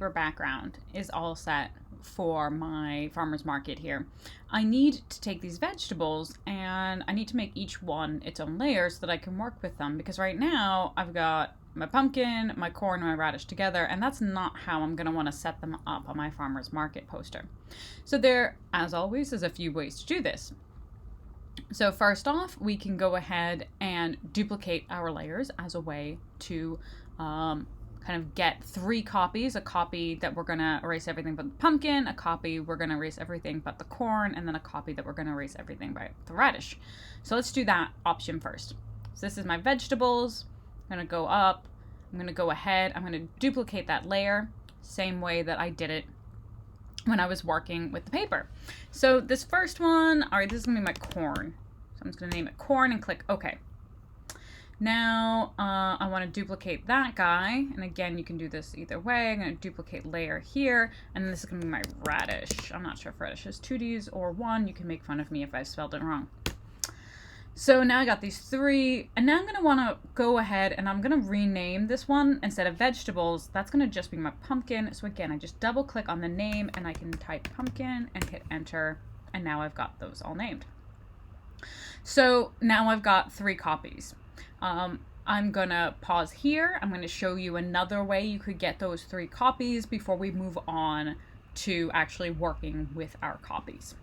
paper background is all set for my farmer's market here, I need to take these vegetables and I need to make each one its own layer so that I can work with them, because right now I've got my pumpkin, my corn, and my radish together, and that's not how I'm going to want to set them up on my farmer's market poster. So there, as always, is a few ways to do this. So first off, we can go ahead and duplicate our layers as a way to kind of get 3 copies, a copy that we're going to erase everything but the pumpkin, a copy we're going to erase everything but the corn, and then a copy that we're going to erase everything but the radish. So let's do that option first. So this is my vegetables. I'm going to go up. I'm going to go ahead. I'm going to duplicate that layer, same way that I did it when I was working with the paper. So this first one, all right, this is going to be my corn. So I'm just going to name it corn and click OK. Now I want to duplicate that guy, and again you can do this either way. I'm going to duplicate layer here, and then this is going to be my radish. I'm not sure if radish is 2 Ds or 1. You can make fun of me if I spelled it wrong. So now I got these 3, and now I'm going to want to go ahead and I'm going to rename this one. Instead of vegetables, that's going to just be my pumpkin. So again, I just double click on the name and I can type pumpkin and hit enter, and now I've got those all named. So now I've got 3 copies. I'm gonna pause here. I'm gonna show you another way you could get those 3 copies before we move on to actually working with our copies.